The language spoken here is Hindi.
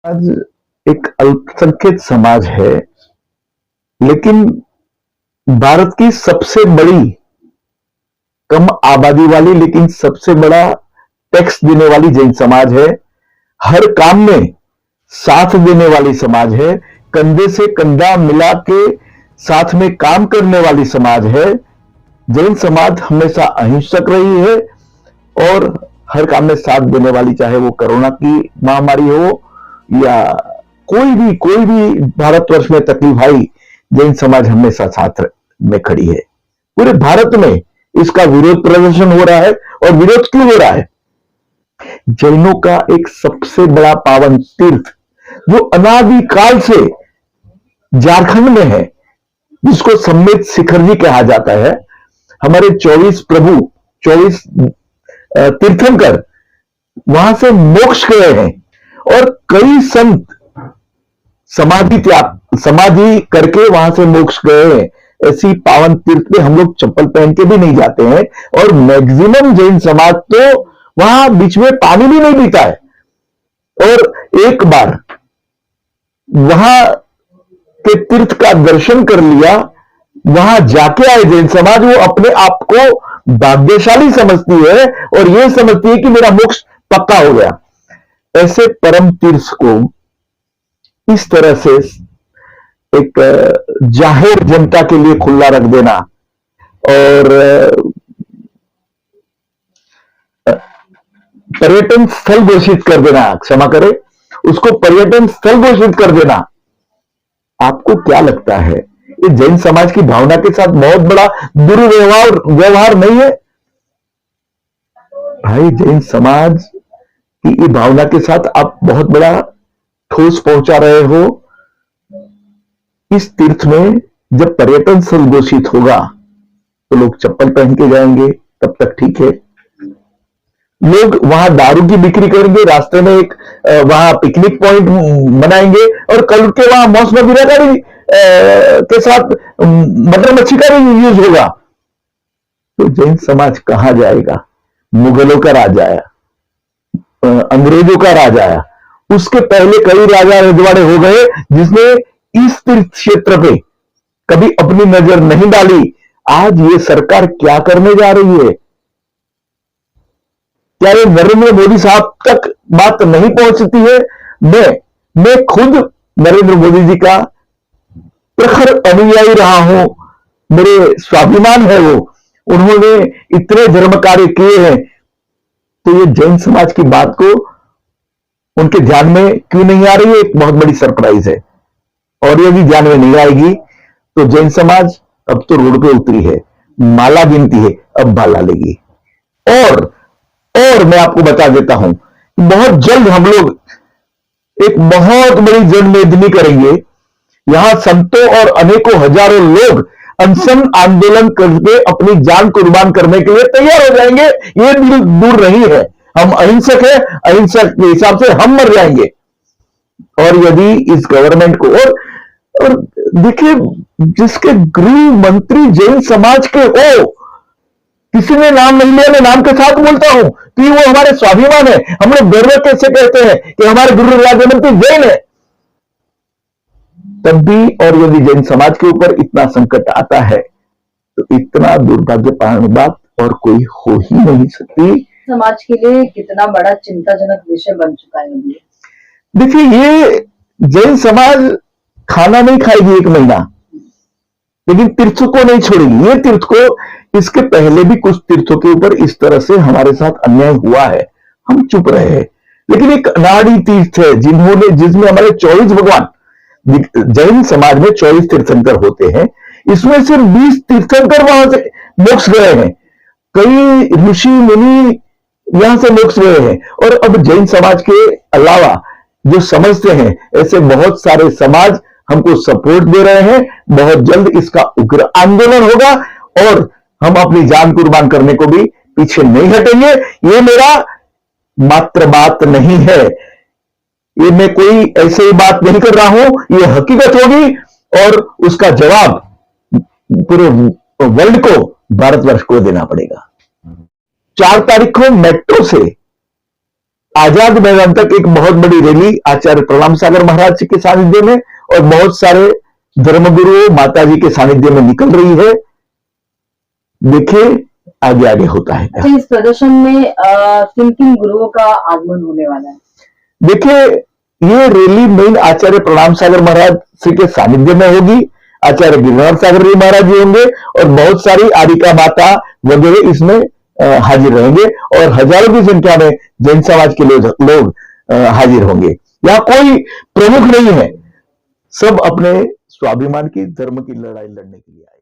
आज एक अल्पसंख्यक समाज है, लेकिन भारत की सबसे बड़ी कम आबादी वाली लेकिन सबसे बड़ा टैक्स देने वाली जैन समाज है। हर काम में साथ देने वाली समाज है। कंधे से कंधा मिला के साथ में काम करने वाली समाज है। जैन समाज हमेशा अहिंसक रही है और हर काम में साथ देने वाली, चाहे वो कोरोना की महामारी हो या कोई भी भारतवर्ष में तकलीफ आई, जैन समाज हमेशा साथ में खड़ी है। पूरे भारत में इसका विरोध प्रदर्शन हो रहा है। और विरोध क्यों हो रहा है? जैनों का एक सबसे बड़ा पावन तीर्थ जो अनादिकाल से झारखंड में है, जिसको सम्मेत शिखर जी कहा जाता है। हमारे 24 प्रभु, 24 तीर्थंकर वहां से मोक्ष गए हैं और कई संत समाधि करके वहां से मोक्ष गए हैं। ऐसी पावन तीर्थ पे हम लोग चप्पल पहन के भी नहीं जाते हैं और मैक्सिमम जैन समाज तो वहां बीच में पानी भी नहीं पीता है। और एक बार वहां के तीर्थ का दर्शन कर लिया, वहां जाके आए जैन समाज, वो अपने आप को भाग्यशाली समझती है और ये समझती है कि मेरा मोक्ष पक्का हो गया। ऐसे परम तीर्थ को इस तरह से एक जाहिर जनता के लिए खुला रख देना और पर्यटन स्थल घोषित कर देना, क्षमा करें, उसको पर्यटन स्थल घोषित कर देना, आपको क्या लगता है ये जैन समाज की भावना के साथ बहुत बड़ा दुर्व्यवहार नहीं है? भाई, जैन समाज की ये भावना के साथ आप बहुत बड़ा ठोस पहुंचा रहे हो। इस तीर्थ में जब पर्यटन स्थल घोषित होगा तो लोग चप्पल पहन के जाएंगे, तब तक ठीक है। लोग वहां दारू की बिक्री करेंगे, रास्ते में एक वहां पिकनिक पॉइंट बनाएंगे और कल के वहां मौस मदिरा का भी के साथ मटर मच्छी का भी यूज होगा। तो जैन समाज कहां जाएगा? मुगलों का राज आया, अंग्रेजों का राज आया, उसके पहले कई राजा रजवाड़े हो गए जिसने इस तीर्थ क्षेत्र पे कभी अपनी नजर नहीं डाली। आज ये सरकार क्या करने जा रही है? क्या ये नरेंद्र मोदी साहब तक बात नहीं पहुंचती है? मैं खुद नरेंद्र मोदी जी का प्रखर अनुयायी रहा हूं, मेरे स्वाभिमान है वो, उन्होंने इतने धर्म कार्य किए हैं। तो ये जैन समाज की बात को उनके ध्यान में क्यों नहीं आ रही है? एक बहुत बड़ी सरप्राइज है। और यदि ध्यान में नहीं आएगी तो जैन समाज अब तो रोड पे उतरी है, माला गिनती है, अब भाला लेगी। और मैं आपको बता देता हूं, बहुत जल्द हम लोग एक बहुत बड़ी जन मेदनी करेंगे। यहां संतों और अनेकों हजारों लोग अनशन आंदोलन करके अपनी जान कुर्बान करने के लिए तैयार हो जाएंगे। ये दिल दूर नहीं है। हम अहिंसक है, अहिंसक के हिसाब से हम मर जाएंगे। और यदि इस गवर्नमेंट को और देखिए, जिसके गृह मंत्री जैन समाज के हो, किसी ने नाम नहीं लिया, मैं नाम के साथ बोलता हूं कि वो हमारे स्वाभिमान है। हम लोग गर्व कैसे कहते हैं कि हमारे गृह राज्य मंत्री जैन है? तब भी और यदि जैन समाज के ऊपर इतना संकट आता है तो इतना दुर्भाग्यपूर्ण बात और कोई हो ही नहीं सकती। समाज के लिए कितना बड़ा चिंताजनक विषय बन चुका है। देखिए, ये जैन समाज खाना नहीं खाएगी 1 महीना, लेकिन तीर्थ को नहीं छोड़ेगी। ये तीर्थ को, इसके पहले भी कुछ तीर्थों के ऊपर इस तरह से हमारे साथ अन्याय हुआ है, हम चुप रहे हैं। लेकिन एक अनाड़ी तीर्थ है जिसमें हमारे 24 भगवान, जैन समाज में 24 तीर्थंकर होते हैं, इसमें सिर्फ 20 तीर्थंकर वहां से मोक्ष गए हैं। कई ऋषि मुनि यहां से मोक्ष गए हैं। और अब जैन समाज के अलावा जो समझते हैं, ऐसे बहुत सारे समाज हमको सपोर्ट दे रहे हैं। बहुत जल्द इसका उग्र आंदोलन होगा और हम अपनी जान कुर्बान करने को भी पीछे नहीं हटेंगे। ये मेरा मात्र बात नहीं है, ये मैं कोई ऐसे ही बात नहीं कर रहा हूं, ये हकीकत होगी और उसका जवाब पूरे वर्ल्ड को, भारतवर्ष को देना पड़ेगा। 4 तारीख को मेट्रो से आजाद मैदान तक एक बहुत बड़ी रैली आचार्य प्रणाम सागर महाराज जी के सानिध्य में और बहुत सारे धर्मगुरुओं माता जी के सानिध्य में निकल रही है। देखिए आगे आगे होता है क्या। अच्छा, इस प्रदर्शन में किन किन गुरुओं का आगमन होने वाला है? देखिए ये रैली मेन आचार्य प्रणाम सागर महाराज श्री के सानिध्य में होगी। आचार्य गिरिनाथ सागर जी महाराज जी होंगे और बहुत सारी आरिका माता वगैरह इसमें हाजिर रहेंगे और हजारों की संख्या में जैन समाज के लोग हाजिर होंगे। यहाँ कोई प्रमुख नहीं है, सब अपने स्वाभिमान की धर्म की लड़ाई लड़ने के लिए आए।